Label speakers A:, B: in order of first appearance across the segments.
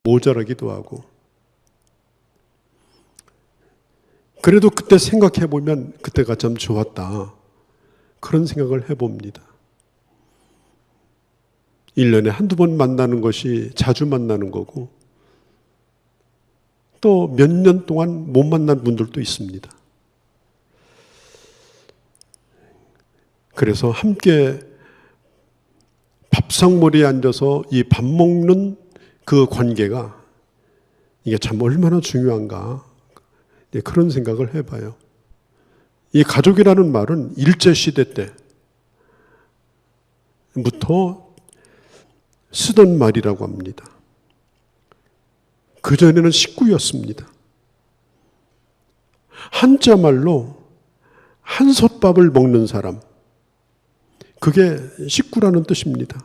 A: 모자라기도 하고, 그래도 그때 생각해 보면 그때가 참 좋았다, 그런 생각을 해봅니다. 1년에 한두 번 만나는 것이 자주 만나는 거고, 또 몇 년 동안 못 만난 분들도 있습니다. 그래서 함께 밥상머리에 앉아서 이 밥 먹는 그 관계가 이게 참 얼마나 중요한가, 그런 생각을 해봐요. 이 가족이라는 말은 일제시대 때부터 쓰던 말이라고 합니다. 그전에는 식구였습니다. 한자 말로 한솥밥을 먹는 사람, 그게 식구라는 뜻입니다.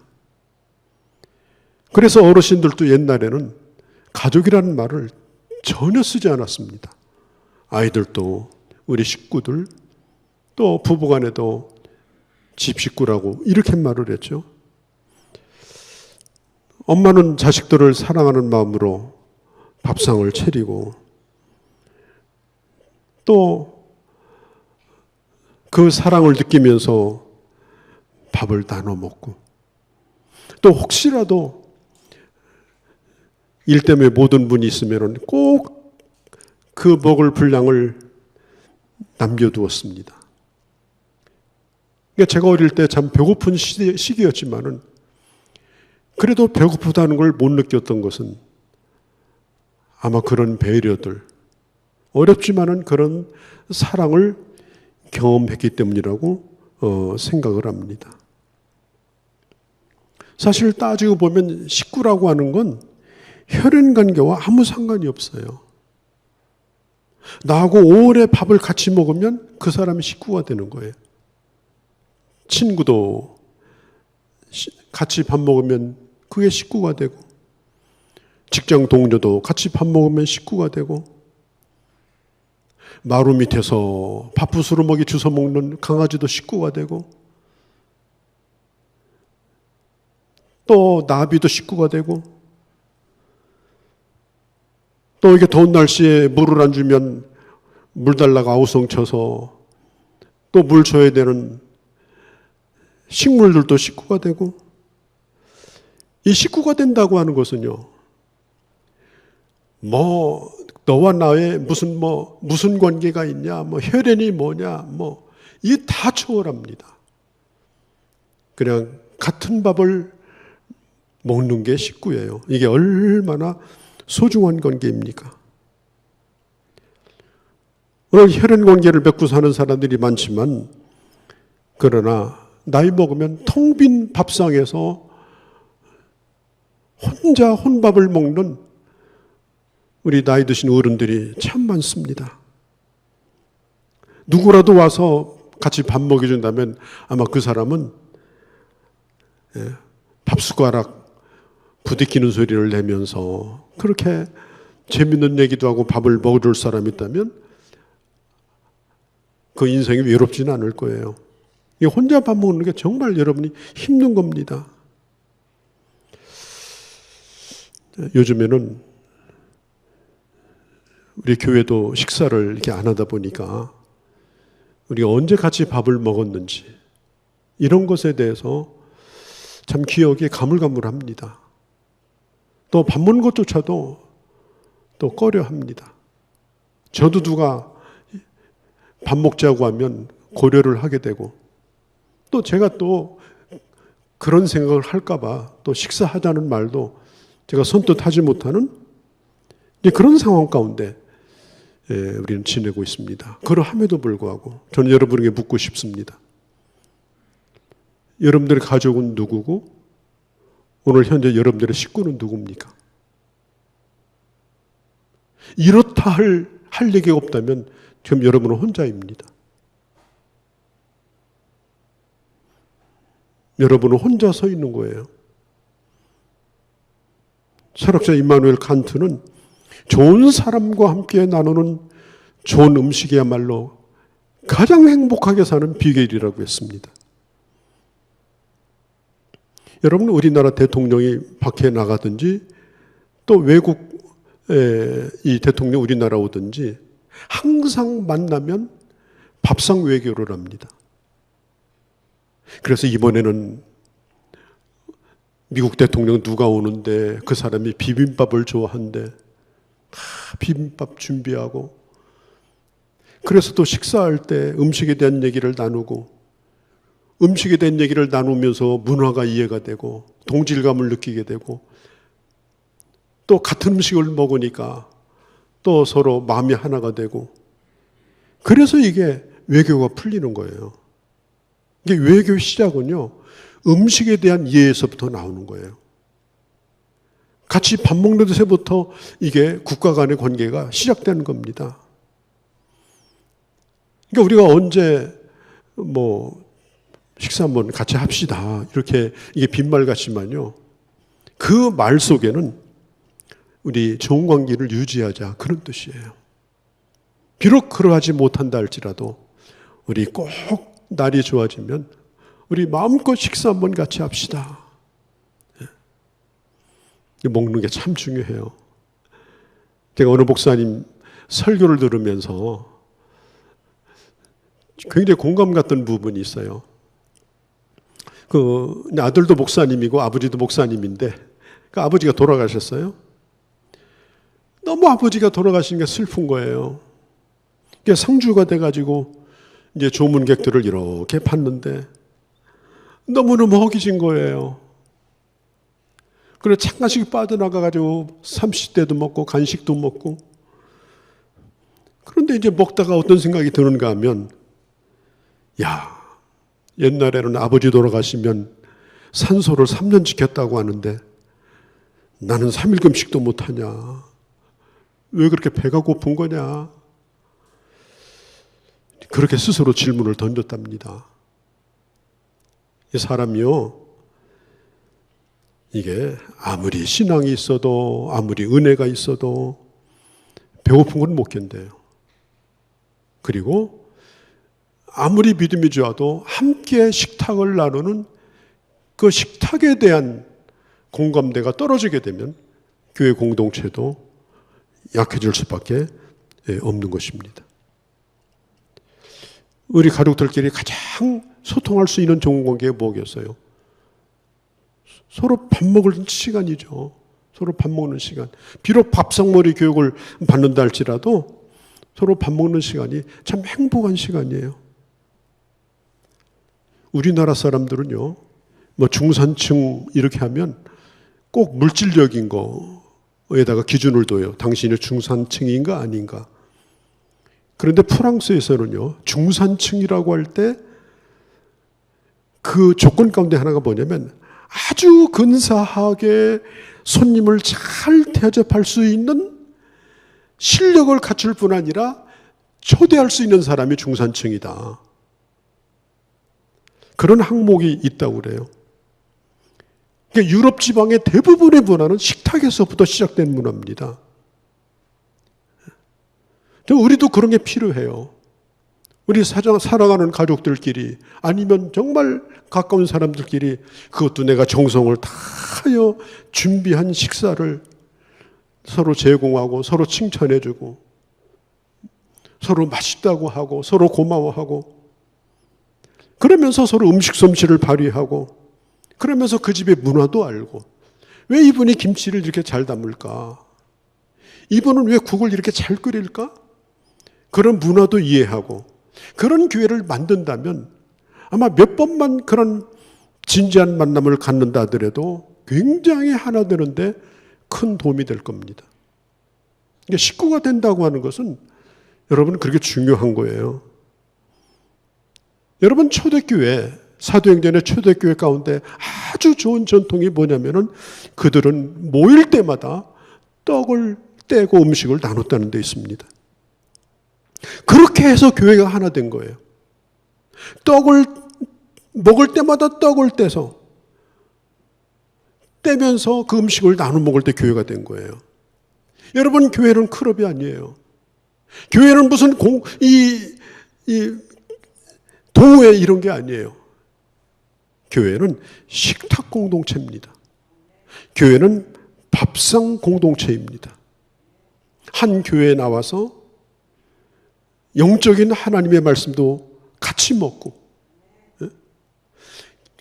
A: 그래서 어르신들도 옛날에는 가족이라는 말을 전혀 쓰지 않았습니다. 아이들도 우리 식구들, 또 부부간에도 집 식구라고 이렇게 말을 했죠. 엄마는 자식들을 사랑하는 마음으로 밥상을 차리고, 또 그 사랑을 느끼면서 밥을 나눠 먹고, 또 혹시라도 일 때문에 못 온 분이 있으면 꼭 그 먹을 분량을 남겨두었습니다. 그러니까 제가 어릴 때 참 배고픈 시기였지만은, 그래도 배고프다는 걸 못 느꼈던 것은 아마 그런 배려들, 어렵지만은 그런 사랑을 경험했기 때문이라고 생각을 합니다. 사실 따지고 보면 식구라고 하는 건 혈연 관계와 아무 상관이 없어요. 나하고 오래 밥을 같이 먹으면 그 사람이 식구가 되는 거예요. 친구도 같이 밥 먹으면 그게 식구가 되고, 직장 동료도 같이 밥 먹으면 식구가 되고, 마루 밑에서 밥부스러먹이 주워 먹는 강아지도 식구가 되고, 또 나비도 식구가 되고, 또 이렇게 더운 날씨에 물을 안 주면 물 달라고 아우성쳐서 또 물 줘야 되는 식물들도 식구가 되고, 이 식구가 된다고 하는 것은요, 너와 나의 무슨 관계가 있냐, 혈연이 뭐냐, 이게 다 초월합니다. 그냥 같은 밥을 먹는 게 식구예요. 이게 얼마나 소중한 관계입니까? 오늘 혈연 관계를 맺고 사는 사람들이 많지만, 그러나 나이 먹으면 텅 빈 밥상에서 혼자 혼밥을 먹는 우리 나이 드신 어른들이 참 많습니다. 누구라도 와서 같이 밥 먹여준다면 아마 그 사람은 밥숟가락 부딪히는 소리를 내면서 그렇게 재밌는 얘기도 하고 밥을 먹어줄 사람이 있다면 그 인생이 외롭지는 않을 거예요. 혼자 밥 먹는 게 정말 여러분이 힘든 겁니다. 요즘에는 우리 교회도 식사를 이렇게 안 하다 보니까 우리가 언제 같이 밥을 먹었는지 이런 것에 대해서 참 기억이 가물가물합니다. 또 밥 먹는 것조차도 또 꺼려합니다. 저도 누가 밥 먹자고 하면 고려를 하게 되고, 또 제가 또 그런 생각을 할까봐 또 식사하자는 말도 제가 선뜻 하지 못하는 그런 상황 가운데 우리는 지내고 있습니다. 그러함에도 불구하고 저는 여러분에게 묻고 싶습니다. 여러분들의 가족은 누구고 오늘 현재 여러분들의 식구는 누굽니까? 이렇다 할 얘기가 없다면 지금 여러분은 혼자입니다. 여러분은 혼자 서 있는 거예요. 철학자 임마누엘 칸트는 좋은 사람과 함께 나누는 좋은 음식이야말로 가장 행복하게 사는 비결이라고 했습니다. 여러분, 우리나라 대통령이 밖에 나가든지 또 외국 이 대통령 우리나라 오든지 항상 만나면 밥상 외교를 합니다. 그래서 이번에는 미국 대통령 누가 오는데 그 사람이 비빔밥을 좋아한대. 다 비빔밥 준비하고, 그래서 또 식사할 때 음식에 대한 얘기를 나누고, 음식에 대한 얘기를 나누면서 문화가 이해가 되고 동질감을 느끼게 되고, 또 같은 음식을 먹으니까 또 서로 마음이 하나가 되고, 그래서 이게 외교가 풀리는 거예요. 이게 외교 시작은요, 음식에 대한 이해에서부터 나오는 거예요. 같이 밥 먹는 데서부터 이게 국가 간의 관계가 시작되는 겁니다. 그러니까 우리가 언제 식사 한번 같이 합시다, 이렇게 이게 빈말 같지만요, 그 말 속에는 우리 좋은 관계를 유지하자, 그런 뜻이에요. 비록 그러하지 못한다 할지라도 우리 꼭 날이 좋아지면 우리 마음껏 식사 한번 같이 합시다. 먹는 게 참 중요해요. 제가 어느 목사님 설교를 들으면서 굉장히 공감 갔던 부분이 있어요. 아들도 목사님이고 아버지도 목사님인데 그 아버지가 돌아가셨어요. 너무 아버지가 돌아가시는 게 슬픈 거예요. 상주가 돼가지고 이제 조문객들을 이렇게 봤는데 너무너무 허기진 거예요. 그래 잠깐씩 빠져나가가지고 30대도 먹고 간식도 먹고, 그런데 이제 먹다가 어떤 생각이 드는가 하면, 야, 옛날에는 아버지 돌아가시면 산소를 3년 지켰다고 하는데 나는 3일 금식도 못하냐, 왜 그렇게 배가 고픈 거냐, 그렇게 스스로 질문을 던졌답니다. 이 사람이요, 이게 아무리 신앙이 있어도 아무리 은혜가 있어도 배고픈 건 못 견뎌요. 그리고 아무리 믿음이 좋아도 함께 식탁을 나누는 그 식탁에 대한 공감대가 떨어지게 되면 교회 공동체도 약해질 수밖에 없는 것입니다. 우리 가족들끼리 가장 소통할 수 있는 좋은 관계가 뭐겠어요? 서로 밥 먹을 시간이죠. 서로 밥 먹는 시간. 비록 밥상머리 교육을 받는다 할지라도 서로 밥 먹는 시간이 참 행복한 시간이에요. 우리나라 사람들은요, 중산층 이렇게 하면 꼭 물질적인 거에다가 기준을 둬요. 당신이 중산층인가 아닌가. 그런데 프랑스에서는요, 중산층이라고 할 때 그 조건 가운데 하나가 뭐냐면 아주 근사하게 손님을 잘 대접할 수 있는 실력을 갖출 뿐 아니라 초대할 수 있는 사람이 중산층이다. 그런 항목이 있다고 그래요. 그러니까 유럽 지방의 대부분의 문화는 식탁에서부터 시작된 문화입니다. 우리도 그런 게 필요해요. 우리 살아가는 가족들끼리, 아니면 정말 가까운 사람들끼리, 그것도 내가 정성을 다하여 준비한 식사를 서로 제공하고 서로 칭찬해주고 서로 맛있다고 하고 서로 고마워하고, 그러면서 서로 음식 솜씨를 발휘하고, 그러면서 그 집의 문화도 알고, 왜 이분이 김치를 이렇게 잘 담을까? 이분은 왜 국을 이렇게 잘 끓일까? 그런 문화도 이해하고, 그런 기회를 만든다면 아마 몇 번만 그런 진지한 만남을 갖는다 하더라도 굉장히 하나 되는데 큰 도움이 될 겁니다. 그러니까 식구가 된다고 하는 것은 여러분 그렇게 중요한 거예요. 여러분 초대교회, 사도행전의 초대교회 가운데 아주 좋은 전통이 뭐냐면은 그들은 모일 때마다 떡을 떼고 음식을 나눴다는 데 있습니다. 그렇게 해서 교회가 하나 된 거예요. 떡을 먹을 때마다 떡을 떼면서 그 음식을 나눠 먹을 때 교회가 된 거예요. 여러분, 교회는 클럽이 아니에요. 교회는 무슨 동호회 이런 게 아니에요. 교회는 식탁 공동체입니다. 교회는 밥상 공동체입니다. 한 교회에 나와서 영적인 하나님의 말씀도 같이 먹고,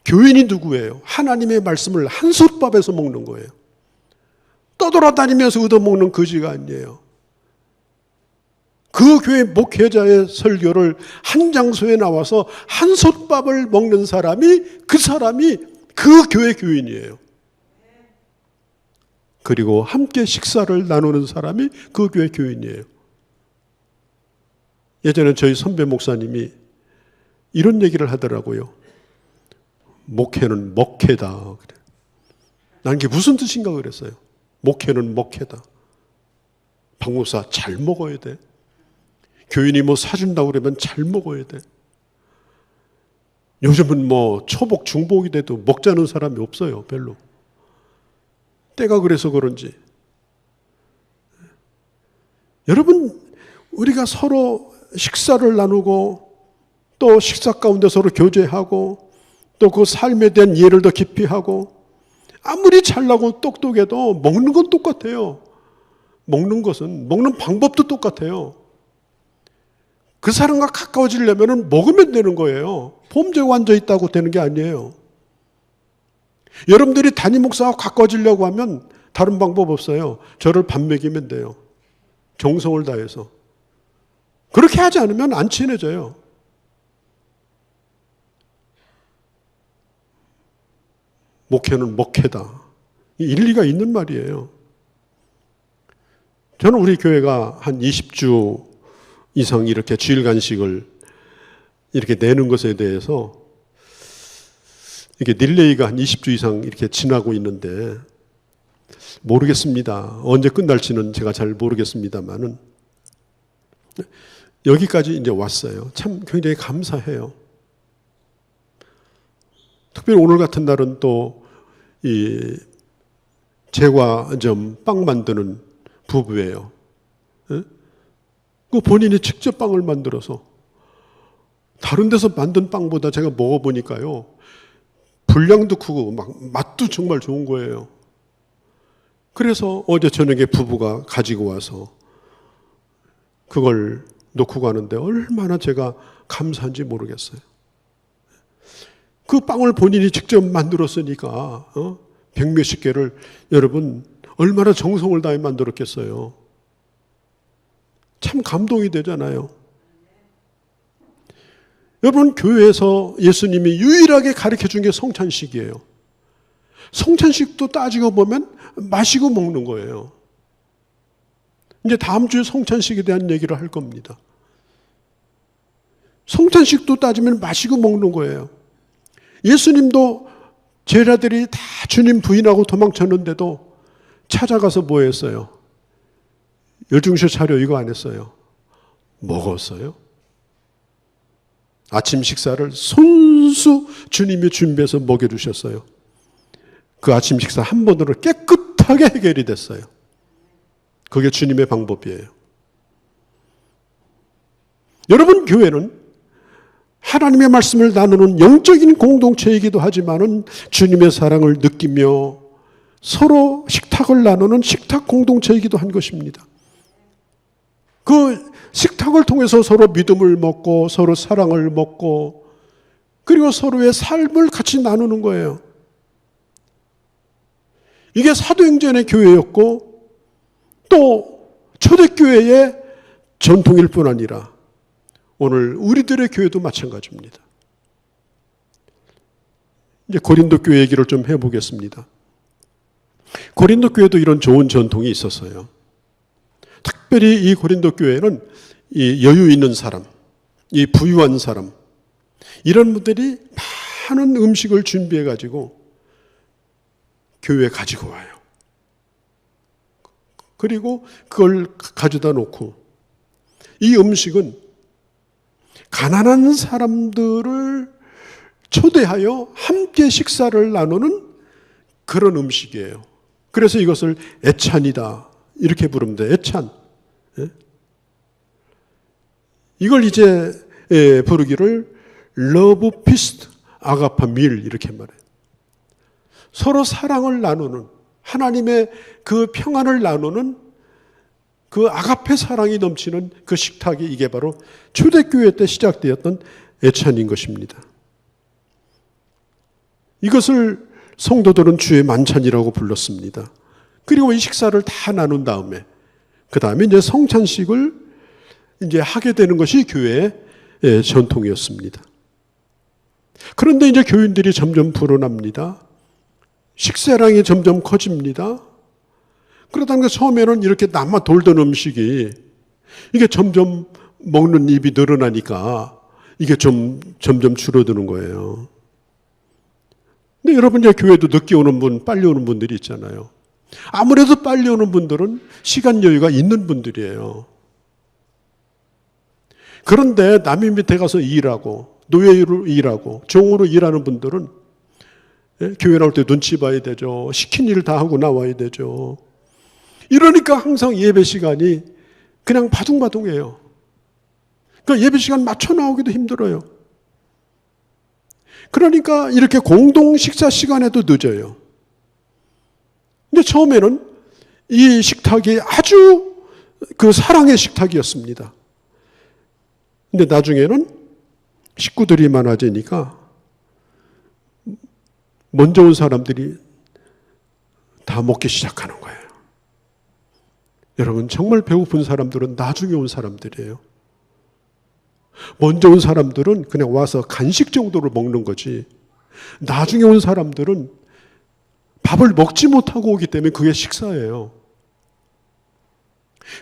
A: 교인이 누구예요? 하나님의 말씀을 한솥밥에서 먹는 거예요. 떠돌아다니면서 얻어먹는 거지가 아니에요. 그 교회 목회자의 설교를 한 장소에 나와서 한솥밥을 먹는 사람이 그 교회 교인이에요. 그리고 함께 식사를 나누는 사람이 그 교회 교인이에요. 예전에 저희 선배 목사님이 이런 얘기를 하더라고요. 목회는 먹회다. 난 그게 무슨 뜻인가 그랬어요. 목회는 먹회다. 박 목사 잘 먹어야 돼. 교인이 뭐 사준다고 그러면 잘 먹어야 돼. 요즘은 뭐 초복 중복이 돼도 먹자는 사람이 없어요. 별로. 때가 그래서 그런지. 여러분, 우리가 서로 식사를 나누고 또 식사 가운데 서로 교제하고 또 그 삶에 대한 이해를 더 깊이 하고, 아무리 잘나고 똑똑해도 먹는 건 똑같아요. 먹는 방법도 똑같아요. 그 사람과 가까워지려면 먹으면 되는 거예요. 폼재고 앉아있다고 되는 게 아니에요. 여러분들이 담임 목사와 가까워지려고 하면 다른 방법 없어요. 저를 밥 먹이면 돼요. 정성을 다해서. 그렇게 하지 않으면 안 친해져요. 목회는 먹회다. 일리가 있는 말이에요. 저는 우리 교회가 한 20주 이상 이렇게 주일 간식을 이렇게 내는 것에 대해서 이게 릴레이가 한 20주 이상 이렇게 지나고 있는데 모르겠습니다. 언제 끝날지는 제가 잘 모르겠습니다만은 여기까지 이제 왔어요. 참 굉장히 감사해요. 특별히 오늘 같은 날은 또 이 제과점 빵 만드는 부부예요. 그 본인이 직접 빵을 만들어서 다른 데서 만든 빵보다 제가 먹어보니까요, 분량도 크고 막 맛도 정말 좋은 거예요. 그래서 어제 저녁에 부부가 가지고 와서 그걸 놓고 가는데 얼마나 제가 감사한지 모르겠어요. 그 빵을 본인이 직접 만들었으니까 백몇십 개를 여러분 얼마나 정성을 다해 만들었겠어요. 참 감동이 되잖아요. 여러분, 교회에서 예수님이 유일하게 가르쳐준 게 성찬식이에요. 성찬식도 따지고 보면 마시고 먹는 거예요. 이제 다음 주에 성찬식에 대한 얘기를 할 겁니다. 성찬식도 따지면 마시고 먹는 거예요. 예수님도 제자들이 다 주님 부인하고 도망쳤는데도 찾아가서 뭐 했어요? 열중쇼 차려 이거 안 했어요. 먹었어요. 아침 식사를 손수 주님이 준비해서 먹여주셨어요. 그 아침 식사 한 번으로 깨끗하게 해결이 됐어요. 그게 주님의 방법이에요. 여러분, 교회는 하나님의 말씀을 나누는 영적인 공동체이기도 하지만은 주님의 사랑을 느끼며 서로 식탁을 나누는 식탁 공동체이기도 한 것입니다. 그 식탁을 통해서 서로 믿음을 먹고 서로 사랑을 먹고 그리고 서로의 삶을 같이 나누는 거예요. 이게 사도행전의 교회였고 또 초대교회의 전통일 뿐 아니라 오늘 우리들의 교회도 마찬가지입니다. 이제 고린도 교회 얘기를 좀 해보겠습니다. 고린도 교회도 이런 좋은 전통이 있었어요. 특별히 이 고린도 교회는 이 여유 있는 사람, 이 부유한 사람, 이런 분들이 많은 음식을 준비해 가지고 교회에 가지고 와요. 그리고 그걸 가져다 놓고 이 음식은 가난한 사람들을 초대하여 함께 식사를 나누는 그런 음식이에요. 그래서 이것을 애찬이다 이렇게 부르면 돼. 애찬. 이걸 이제 부르기를 러브 피스트 아가파 밀 이렇게 말해요. 서로 사랑을 나누는, 하나님의 그 평안을 나누는 그 아가페 사랑이 넘치는 그 식탁이, 이게 바로 초대교회 때 시작되었던 애찬인 것입니다. 이것을 성도들은 주의 만찬이라고 불렀습니다. 그리고 이 식사를 다 나눈 다음에 그 다음에 이제 성찬식을 이제 하게 되는 것이 교회의 전통이었습니다. 그런데 이제 교인들이 점점 불어납니다. 식사량이 점점 커집니다. 그러다가 처음에는 이렇게 남아 돌던 음식이 이게 점점 먹는 입이 늘어나니까 이게 점점 줄어드는 거예요. 근데 여러분, 이제 교회도 늦게 오는 분, 빨리 오는 분들이 있잖아요. 아무래도 빨리 오는 분들은 시간 여유가 있는 분들이에요. 그런데 남의 밑에 가서 일하고 노예로 일하고 종으로 일하는 분들은 교회 나올 때 눈치 봐야 되죠. 시킨 일을 다 하고 나와야 되죠. 이러니까 항상 예배 시간이 그냥 바둥바둥해요. 그러니까 예배 시간 맞춰 나오기도 힘들어요. 그러니까 이렇게 공동 식사 시간에도 늦어요. 근데 처음에는 이 식탁이 아주 그 사랑의 식탁이었습니다. 근데 나중에는 식구들이 많아지니까 먼저 온 사람들이 다 먹기 시작하는 거예요. 여러분, 정말 배고픈 사람들은 나중에 온 사람들이에요. 먼저 온 사람들은 그냥 와서 간식 정도로 먹는 거지, 나중에 온 사람들은 밥을 먹지 못하고 오기 때문에 그게 식사예요.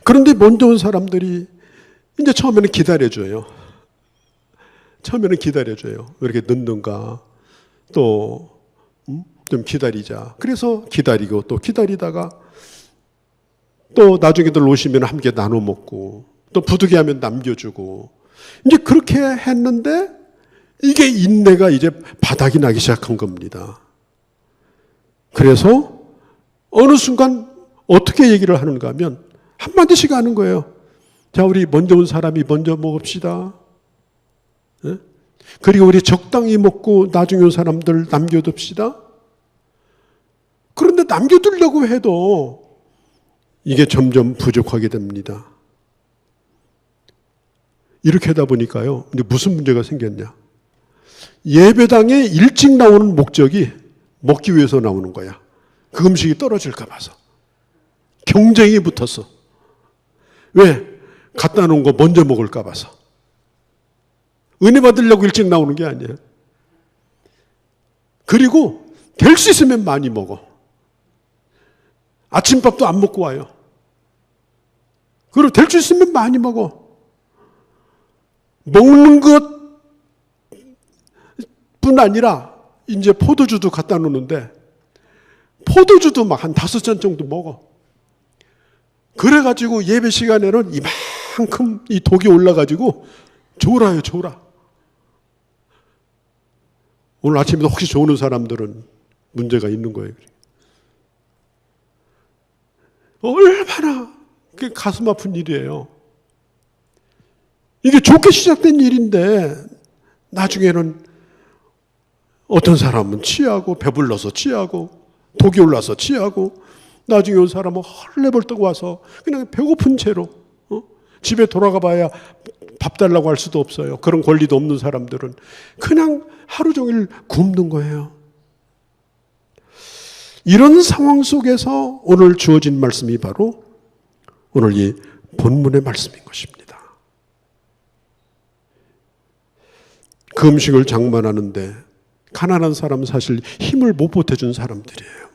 A: 그런데 먼저 온 사람들이 이제 처음에는 기다려줘요. 처음에는 기다려줘요. 왜 이렇게 늦는가? 또 좀 기다리자. 그래서 기다리고 또 기다리다가 또 나중에들 오시면 함께 나눠 먹고 또 부득이하면 남겨주고, 이제 그렇게 했는데 이게 인내가 이제 바닥이 나기 시작한 겁니다. 그래서 어느 순간 어떻게 얘기를 하는가 하면 한마디씩 하는 거예요. 자, 우리 먼저 온 사람이 먼저 먹읍시다. 그리고 우리 적당히 먹고 나중에 온 사람들 남겨둡시다. 그런데 남겨두려고 해도 이게 점점 부족하게 됩니다. 이렇게 하다 보니까요, 이제 무슨 문제가 생겼냐? 예배당에 일찍 나오는 목적이 먹기 위해서 나오는 거야. 그 음식이 떨어질까 봐서. 경쟁이 붙었어. 왜? 갖다 놓은 거 먼저 먹을까 봐서. 은혜 받으려고 일찍 나오는 게 아니에요. 그리고 될 수 있으면 많이 먹어. 아침밥도 안 먹고 와요. 그리고 될 수 있으면 많이 먹어. 먹는 것뿐 아니라 이제 포도주도 갖다 놓는데 포도주도 막 한 5잔 정도 먹어. 그래가지고 예배 시간에는 이만큼 이 독이 올라가지고 졸아요, 졸아. 오늘 아침에도 혹시 조는 사람들은 문제가 있는 거예요. 얼마나 가슴 아픈 일이에요. 이게 좋게 시작된 일인데 나중에는 어떤 사람은 취하고 배불러서 취하고 독이 올라서 취하고, 나중에 온 사람은 헐레벌떡 와서 그냥 배고픈 채로 집에 돌아가 봐야 밥 달라고 할 수도 없어요. 그런 권리도 없는 사람들은 그냥 하루 종일 굶는 거예요. 이런 상황 속에서 오늘 주어진 말씀이 바로 오늘 이 본문의 말씀인 것입니다. 그 음식을 장만하는데 가난한 사람은 사실 힘을 못 보태준 사람들이에요.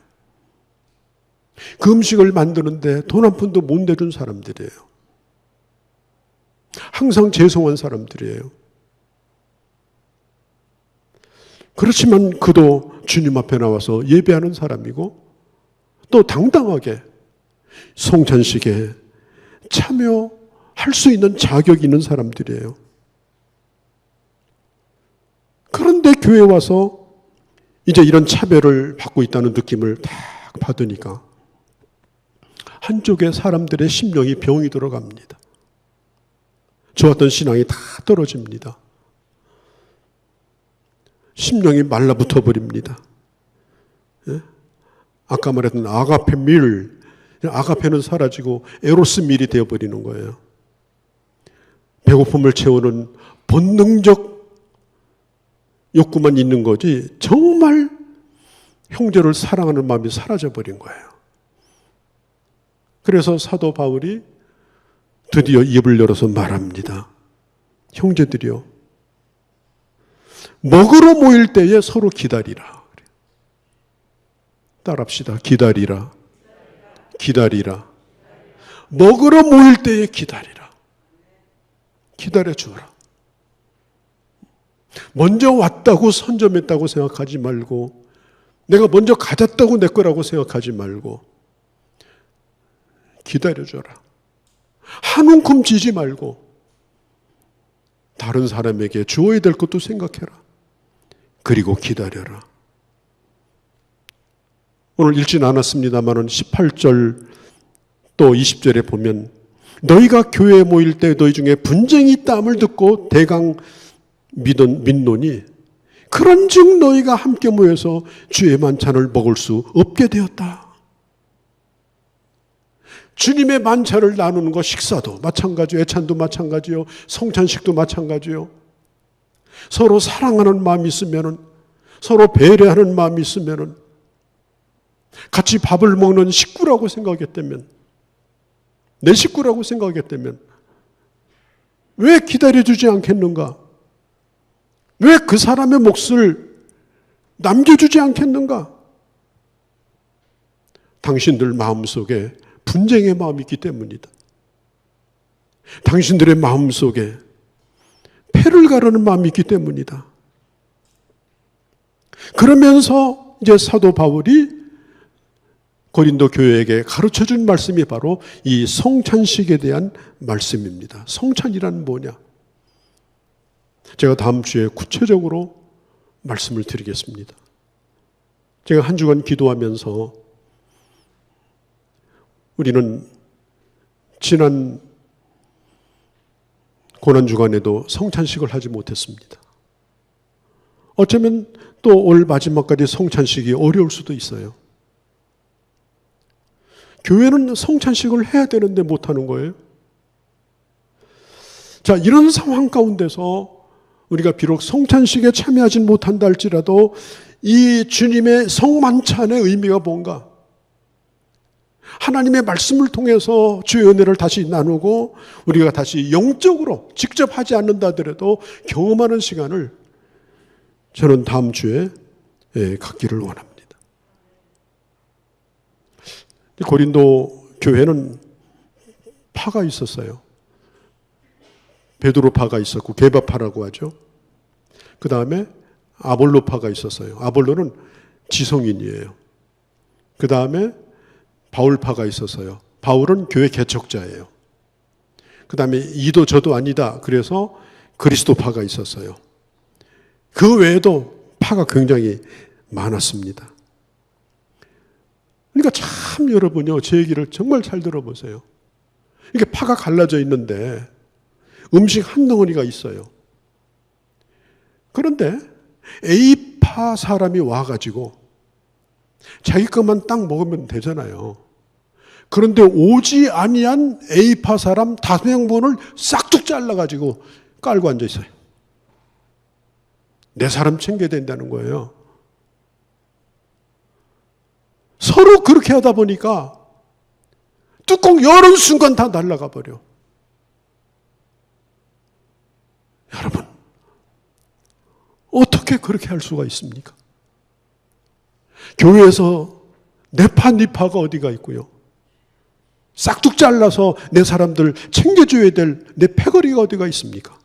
A: 그 음식을 만드는데 돈 한 푼도 못 내준 사람들이에요. 항상 죄송한 사람들이에요. 그렇지만 그도 주님 앞에 나와서 예배하는 사람이고 또 당당하게 성찬식에 참여할 수 있는 자격이 있는 사람들이에요. 그런데 그런데 교회에 와서 이제 이런 차별을 받고 있다는 느낌을 딱 받으니까 한쪽에 사람들의 심령이 병이 들어갑니다. 좋았던 신앙이 다 떨어집니다. 심령이 말라붙어 버립니다. 예? 아까 말했던 아가페 밀, 아가페는 사라지고 에로스 밀이 되어버리는 거예요. 배고픔을 채우는 본능적 욕구만 있는 거지 정말 형제를 사랑하는 마음이 사라져버린 거예요. 그래서 사도 바울이 드디어 입을 열어서 말합니다. 형제들이요, 먹으러 모일 때에 서로 기다리라. 따라합시다. 기다리라. 기다리라. 먹으러 모일 때에 기다리라. 기다려주라. 먼저 왔다고 선점했다고 생각하지 말고, 내가 먼저 가졌다고 내 거라고 생각하지 말고 기다려줘라. 한 움큼 지지 말고 다른 사람에게 주어야 될 것도 생각해라. 그리고 기다려라. 오늘 읽진 않았습니다만 18절 또 20절에 보면 너희가 교회에 모일 때 너희 중에 분쟁이 있다함을 듣고 대강 믿노니 그런즉 너희가 함께 모여서 주의 만찬을 먹을 수 없게 되었다. 주님의 만찬을 나누는 거, 식사도 마찬가지요, 애찬도 마찬가지요, 성찬식도 마찬가지요. 서로 사랑하는 마음이 있으면은, 서로 배려하는 마음이 있으면은, 같이 밥을 먹는 식구라고 생각했다면, 내 식구라고 생각했다면 왜 기다려주지 않겠는가? 왜 그 사람의 몫을 남겨주지 않겠는가? 당신들 마음속에 분쟁의 마음이 있기 때문이다. 당신들의 마음속에 패를 가르는 마음이 있기 때문이다. 그러면서 이제 사도 바울이 고린도 교회에게 가르쳐준 말씀이 바로 이 성찬식에 대한 말씀입니다. 성찬이란 뭐냐? 제가 다음 주에 구체적으로 말씀을 드리겠습니다. 제가 한 주간 기도하면서 우리는 지난 고난주간에도 성찬식을 하지 못했습니다. 어쩌면 또 올 마지막까지 성찬식이 어려울 수도 있어요. 교회는 성찬식을 해야 되는데 못하는 거예요. 자, 이런 상황 가운데서 우리가 비록 성찬식에 참여하지 못한다 할지라도 이 주님의 성만찬의 의미가 뭔가? 하나님의 말씀을 통해서 주의 은혜를 다시 나누고 우리가 다시 영적으로 직접 하지 않는다 하더라도 경험하는 시간을 저는 다음 주에 갖기를 원합니다. 고린도 교회는 파가 있었어요. 베드로파가 있었고 게바파라고 하죠. 그 다음에 아볼로파가 있었어요. 아볼로는 지성인이에요. 그 다음에 바울파가 있었어요. 바울은 교회 개척자예요. 그 다음에 이도 저도 아니다. 그래서 그리스도파가 있었어요. 그 외에도 파가 굉장히 많았습니다. 그러니까 참 여러분요, 제 얘기를 정말 잘 들어보세요. 이게 파가 갈라져 있는데 음식 한 덩어리가 있어요. 그런데 A파 사람이 와가지고 자기 것만 딱 먹으면 되잖아요. 그런데 오지 아니한 A파 사람 5명분을 싹둑 잘라가지고 깔고 앉아있어요. 내 사람 챙겨야 된다는 거예요. 서로 그렇게 하다 보니까 뚜껑 여는 순간 다 날아가 버려. 여러분, 어떻게 그렇게 할 수가 있습니까? 교회에서 내 파, 네 파가 어디가 있고요. 싹둑 잘라서 내 사람들 챙겨줘야 될 내 패거리가 어디가 있습니까?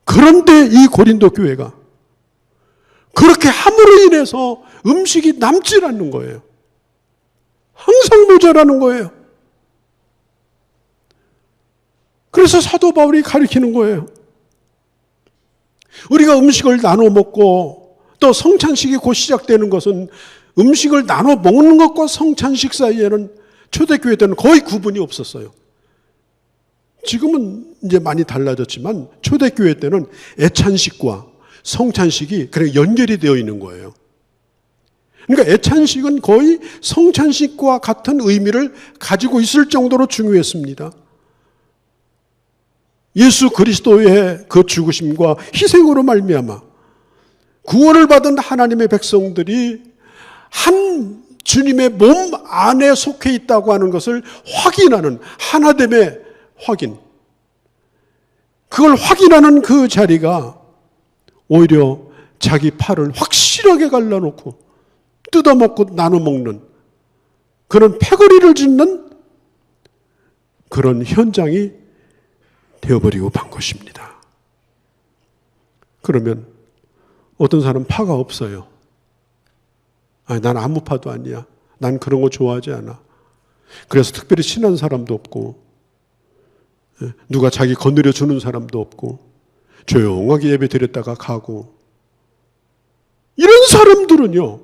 A: 그런데 이 고린도 교회가 그렇게 함으로 인해서 음식이 남질 않는 거예요. 항상 모자라는 거예요. 그래서 사도 바울이 가르치는 거예요. 우리가 음식을 나눠 먹고 또 성찬식이 곧 시작되는 것은 음식을 나눠 먹는 것과 성찬식 사이에는 초대교회 때는 거의 구분이 없었어요. 지금은 이제 많이 달라졌지만 초대교회 때는 애찬식과 성찬식이 그렇게 연결이 되어 있는 거예요. 그러니까 애찬식은 거의 성찬식과 같은 의미를 가지고 있을 정도로 중요했습니다. 예수 그리스도의 그 죽으심과 희생으로 말미암아 구원을 받은 하나님의 백성들이 한 주님의 몸 안에 속해 있다고 하는 것을 확인하는 하나됨의 확인. 그걸 확인하는 그 자리가 오히려 자기 팔을 확실하게 갈라놓고 뜯어먹고 나눠먹는 그런 패거리를 짓는 그런 현장이 되어버리고 만 것입니다. 그러면 어떤 사람은 파가 없어요. 아니, 난 아무 파도 아니야. 난 그런 거 좋아하지 않아. 그래서 특별히 친한 사람도 없고 누가 자기 건드려 주는 사람도 없고 조용하게 예배 드렸다가 가고 이런 사람들은요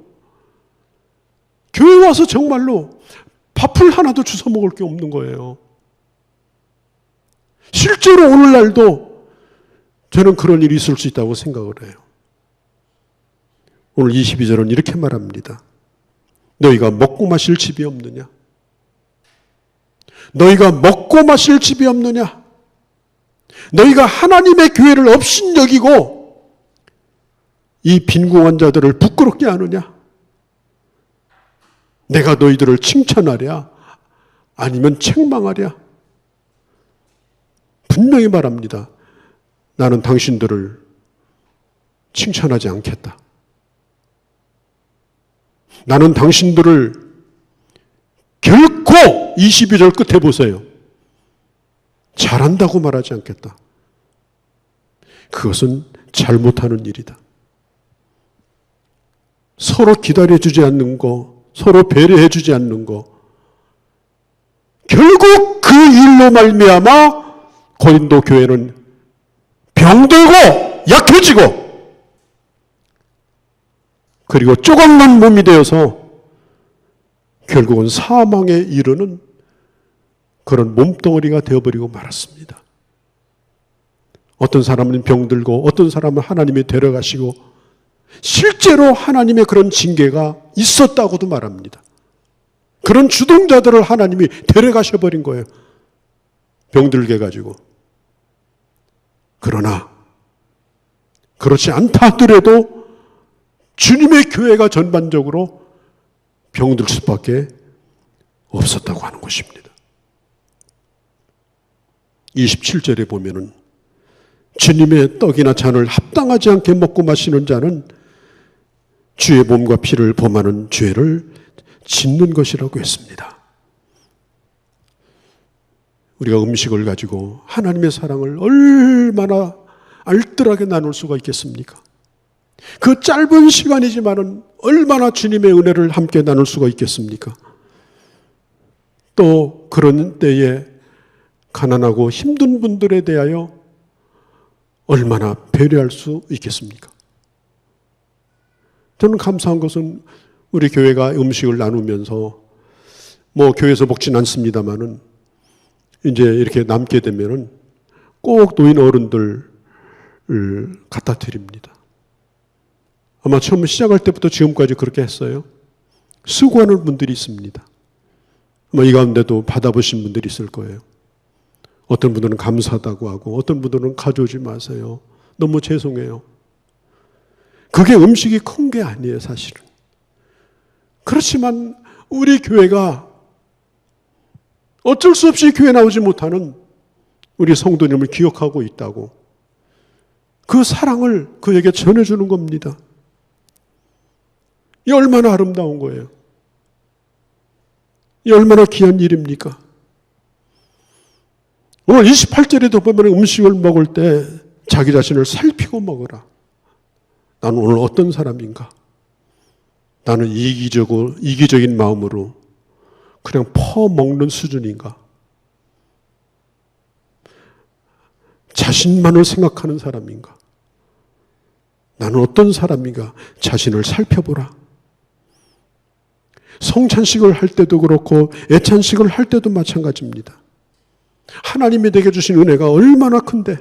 A: 교회 와서 정말로 밥풀 하나도 주워 먹을 게 없는 거예요. 실제로 오늘날도 저는 그런 일이 있을 수 있다고 생각을 해요. 오늘 22절은 이렇게 말합니다. 너희가 먹고 마실 집이 없느냐? 너희가 먹고 마실 집이 없느냐? 너희가 하나님의 교회를 업신여기고 이 빈궁한 자들을 부끄럽게 하느냐? 내가 너희들을 칭찬하랴? 아니면 책망하랴? 분명히 말합니다. 나는 당신들을 칭찬하지 않겠다. 나는 당신들을 결코 22절 끝에 보세요. 잘한다고 말하지 않겠다. 그것은 잘못하는 일이다. 서로 기다려주지 않는 거, 서로 배려해주지 않는 거, 결국 그 일로 말미암아 고린도 교회는 병들고 약해지고 그리고 조각난 몸이 되어서 결국은 사망에 이르는 그런 몸덩어리가 되어버리고 말았습니다. 어떤 사람은 병들고 어떤 사람은 하나님이 데려가시고 실제로 하나님의 그런 징계가 있었다고도 말합니다. 그런 주동자들을 하나님이 데려가셔버린 거예요. 병들게 해가지고. 그러나 그렇지 않다 하더라도 주님의 교회가 전반적으로 병들 수밖에 없었다고 하는 것입니다. 27절에 보면은 주님의 떡이나 잔을 합당하지 않게 먹고 마시는 자는 주의 몸과 피를 범하는 죄를 짓는 것이라고 했습니다. 우리가 음식을 가지고 하나님의 사랑을 얼마나 알뜰하게 나눌 수가 있겠습니까? 그 짧은 시간이지만은 얼마나 주님의 은혜를 함께 나눌 수가 있겠습니까? 또 그런 때에 가난하고 힘든 분들에 대하여 얼마나 배려할 수 있겠습니까? 저는 감사한 것은 우리 교회가 음식을 나누면서 뭐 교회에서 먹진 않습니다만은 이제 이렇게 남게 되면은 꼭 노인 어른들을 갖다 드립니다. 아마 처음 시작할 때부터 지금까지 그렇게 했어요. 수고하는 분들이 있습니다. 아마 이 가운데도 받아보신 분들이 있을 거예요. 어떤 분들은 감사하다고 하고 어떤 분들은 가져오지 마세요. 너무 죄송해요. 그게 음식이 큰 게 아니에요, 사실은. 그렇지만 우리 교회가 어쩔 수 없이 교회 나오지 못하는 우리 성도님을 기억하고 있다고 그 사랑을 그에게 전해주는 겁니다. 이 얼마나 아름다운 거예요. 이 얼마나 귀한 일입니까? 오늘 28절에도 보면 음식을 먹을 때 자기 자신을 살피고 먹어라. 나는 오늘 어떤 사람인가? 나는 이기적인 마음으로 그냥 퍼먹는 수준인가? 자신만을 생각하는 사람인가? 나는 어떤 사람인가 자신을 살펴보라. 성찬식을 할 때도 그렇고 애찬식을 할 때도 마찬가지입니다. 하나님이 내게 주신 은혜가 얼마나 큰데,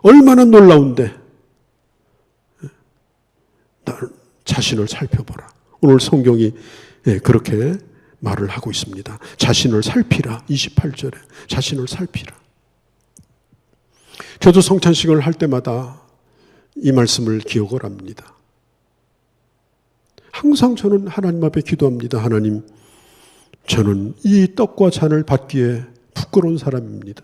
A: 얼마나 놀라운데, 나를 자신을 살펴보라. 오늘 성경이 그렇게 말을 하고 있습니다. 자신을 살피라. 28절에 자신을 살피라. 저도 성찬식을 할 때마다 이 말씀을 기억을 합니다. 항상 저는 하나님 앞에 기도합니다. 하나님, 저는 이 떡과 잔을 받기에 부끄러운 사람입니다.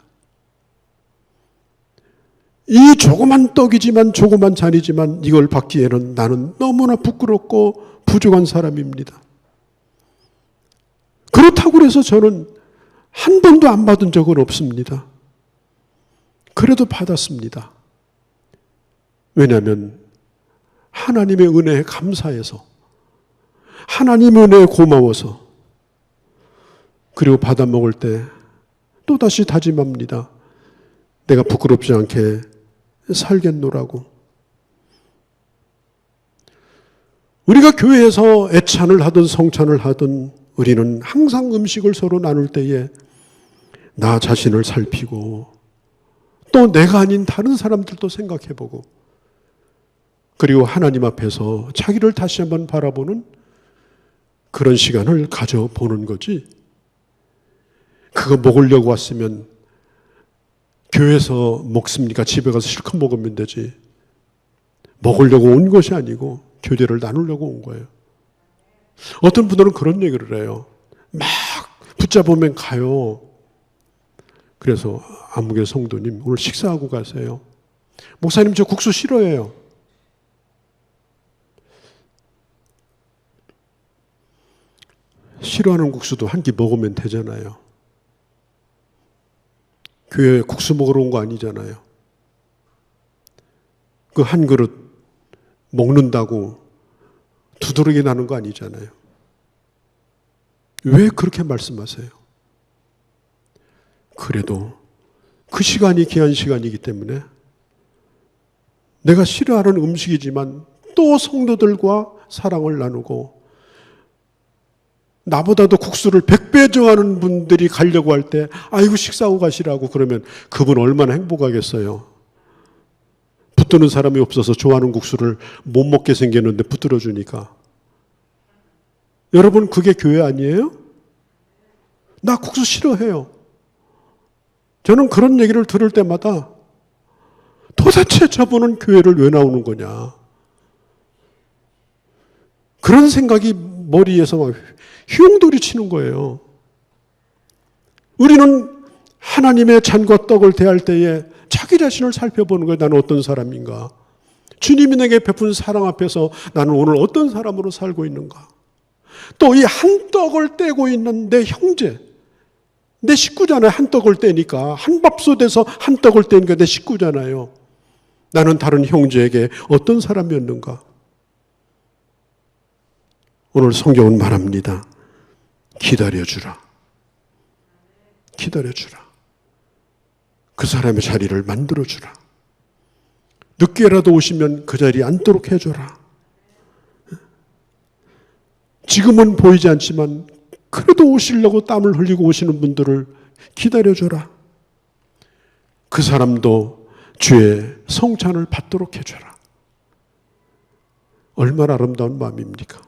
A: 이 조그만 떡이지만 조그만 잔이지만 이걸 받기에는 나는 너무나 부끄럽고 부족한 사람입니다. 그렇다고 해서 저는 한 번도 안 받은 적은 없습니다. 그래도 받았습니다. 왜냐하면 하나님의 은혜에 감사해서, 하나님의 은혜에 고마워서, 그리고 받아 먹을 때 또다시 다짐합니다. 내가 부끄럽지 않게 살겠노라고. 우리가 교회에서 애찬을 하든 성찬을 하든 우리는 항상 음식을 서로 나눌 때에 나 자신을 살피고 또 내가 아닌 다른 사람들도 생각해보고 그리고 하나님 앞에서 자기를 다시 한번 바라보는 그런 시간을 가져보는 거지. 그거 먹으려고 왔으면 교회에서 먹습니까? 집에 가서 실컷 먹으면 되지. 먹으려고 온 것이 아니고 교제를 나누려고 온 거예요. 어떤 분들은 그런 얘기를 해요. 막 붙잡으면 가요. 그래서 안무교 성도님 오늘 식사하고 가세요. 목사님 저 국수 싫어해요. 싫어하는 국수도 한 끼 먹으면 되잖아요. 교회에 국수 먹으러 온 거 아니잖아요. 그 한 그릇 먹는다고 두드러기 나는 거 아니잖아요. 왜 그렇게 말씀하세요? 그래도 그 시간이 귀한 시간이기 때문에 내가 싫어하는 음식이지만 또 성도들과 사랑을 나누고 나보다도 국수를 100배 좋아하는 분들이 가려고 할 때 아이고 식사하고 가시라고 그러면 그분 얼마나 행복하겠어요. 붙드는 사람이 없어서 좋아하는 국수를 못 먹게 생겼는데 붙들어 주니까. 여러분 그게 교회 아니에요? 나 국수 싫어해요. 저는 그런 얘기를 들을 때마다 도대체 저분은 교회를 왜 나오는 거냐. 그런 생각이 머리에서 막 휘용돌이 치는 거예요. 우리는 하나님의 잔과 떡을 대할 때에 자기 자신을 살펴보는 거예요. 나는 어떤 사람인가? 주님이 내게 베푼 사랑 앞에서 나는 오늘 어떤 사람으로 살고 있는가? 또 이 한 떡을 떼고 있는 내 형제, 내 식구잖아요. 한 떡을 떼니까. 한 밥솥에서 한 떡을 떼니까 내 식구잖아요. 나는 다른 형제에게 어떤 사람이었는가? 오늘 성경은 말합니다. 기다려주라. 기다려주라. 그 사람의 자리를 만들어주라. 늦게라도 오시면 그 자리에 앉도록 해줘라. 지금은 보이지 않지만 그래도 오시려고 땀을 흘리고 오시는 분들을 기다려줘라. 그 사람도 주의 성찬을 받도록 해줘라. 얼마나 아름다운 마음입니까?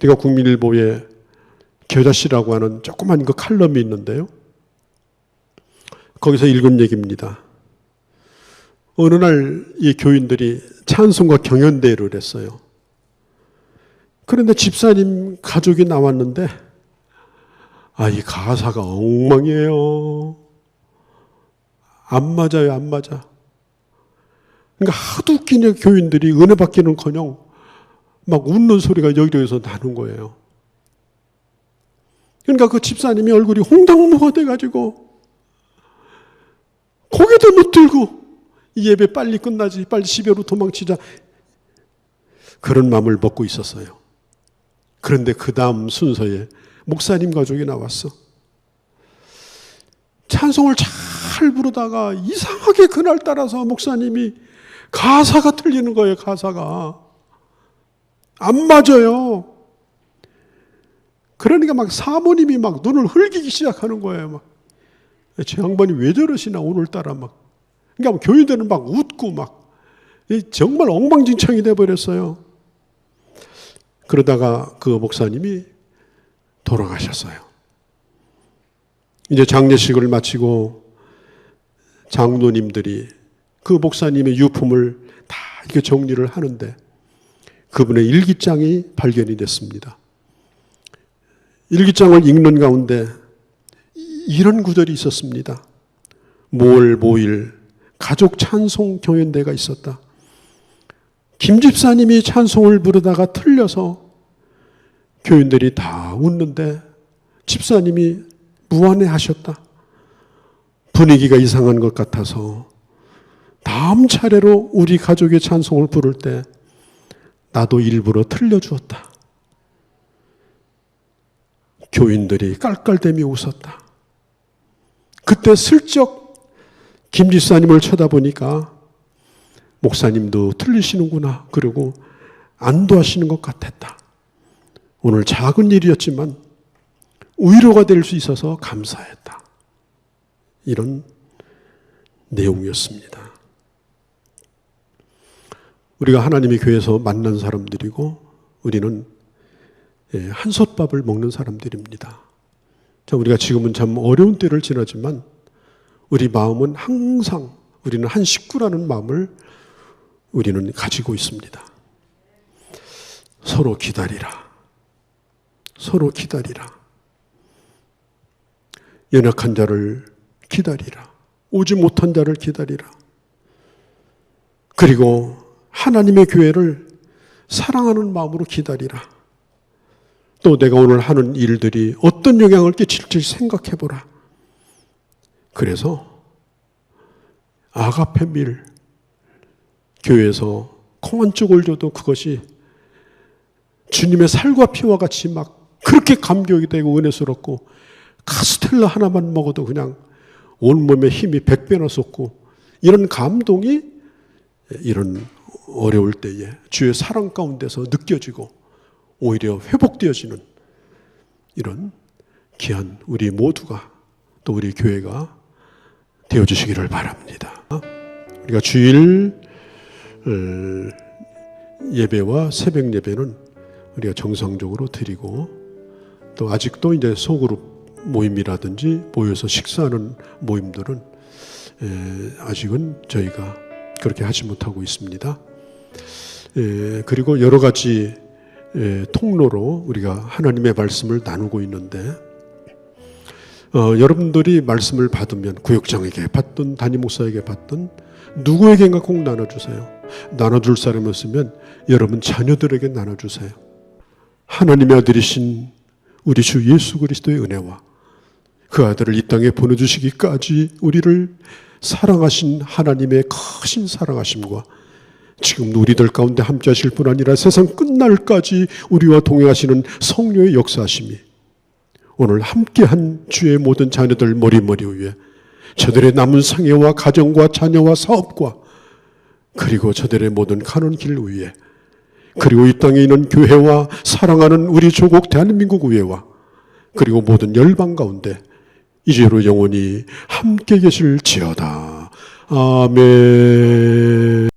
A: 제가 국민일보에 겨자씨라고 하는 조그만 그 칼럼이 있는데요. 거기서 읽은 얘기입니다. 어느 날 이 교인들이 찬송가 경연대회를 했어요. 그런데 집사님 가족이 나왔는데 이 가사가 엉망이에요. 안 맞아요, 안 맞아. 그러니까 하도 웃기는 교인들이 은혜 받기는커녕 막 웃는 소리가 여기저기서 나는 거예요. 그러니까 그 집사님이 얼굴이 홍당무가 돼가지고 고개도 못 들고 이 예배 빨리 끝나지, 빨리 집에로 도망치자, 그런 마음을 먹고 있었어요. 그런데 그 다음 순서에 목사님 가족이 나왔어. 찬송을 잘 부르다가 이상하게 그날따라서 목사님이 가사가 틀리는 거예요. 가사가 안 맞아요. 그러니까 막 사모님이 막 눈을 흘기기 시작하는 거예요. 막 제 양반이 왜 저러시나 오늘따라 막. 그러니까 교인들은 막 웃고 막 정말 엉망진창이 돼버렸어요. 그러다가 그 목사님이 돌아가셨어요. 이제 장례식을 마치고 장로님들이 그 목사님의 유품을 다 이렇게 정리를 하는데 그분의 일기장이 발견이 됐습니다. 일기장을 읽는 가운데 이런 구절이 있었습니다. 모월 모일 가족 찬송 경연대가 있었다. 김 집사님이 찬송을 부르다가 틀려서 교인들이 다 웃는데 집사님이 무안해하셨다. 분위기가 이상한 것 같아서 다음 차례로 우리 가족의 찬송을 부를 때 나도 일부러 틀려주었다. 교인들이 깔깔대며 웃었다. 그때 슬쩍 김 집사님을 쳐다보니까 목사님도 틀리시는구나. 그러고 안도하시는 것 같았다. 오늘 작은 일이었지만 위로가 될 수 있어서 감사했다. 이런 내용이었습니다. 우리가 하나님의 교회에서 만난 사람들이고 우리는 한솥밥을 먹는 사람들입니다. 우리가 지금은 참 어려운 때를 지나지만 우리 마음은 항상 우리는 한 식구라는 마음을 우리는 가지고 있습니다. 서로 기다리라. 서로 기다리라. 연약한 자를 기다리라. 오지 못한 자를 기다리라. 그리고 하나님의 교회를 사랑하는 마음으로 기다리라. 또 내가 오늘 하는 일들이 어떤 영향을 끼칠지 생각해 보라. 그래서 아가페 밀, 교회에서 콩 한 쪽을 줘도 그것이 주님의 살과 피와 같이 막 그렇게 감격이 되고 은혜스럽고 카스텔라 하나만 먹어도 그냥 온몸에 힘이 100배나 솟고 이런 감동이 이런 어려울 때에 주의 사랑 가운데서 느껴지고 오히려 회복되어지는 이런 귀한 우리 모두가 또 우리 교회가 되어주시기를 바랍니다. 우리가 주일 예배와 새벽 예배는 우리가 정상적으로 드리고 또 아직도 이제 소그룹 모임이라든지 모여서 식사하는 모임들은 아직은 저희가 그렇게 하지 못하고 있습니다. 그리고 여러 가지 통로로 우리가 하나님의 말씀을 나누고 있는데 여러분들이 말씀을 받으면 구역장에게 받든 담임 목사에게 받든 누구에게인가 꼭 나눠주세요. 나눠줄 사람이 없으면 여러분 자녀들에게 나눠주세요. 하나님의 아들이신 우리 주 예수 그리스도의 은혜와 그 아들을 이 땅에 보내주시기까지 우리를 사랑하신 하나님의 크신 사랑하심과 지금 우리들 가운데 함께 하실 뿐 아니라 세상 끝날까지 우리와 동행하시는 성령의 역사하심이 오늘 함께한 주의 모든 자녀들 머리머리 위에 저들의 남은 상해와 가정과 자녀와 사업과 그리고 저들의 모든 가는 길 위에 그리고 이 땅에 있는 교회와 사랑하는 우리 조국 대한민국 의회와 그리고 모든 열방 가운데 이제로 영원히 함께 계실지어다. 아멘.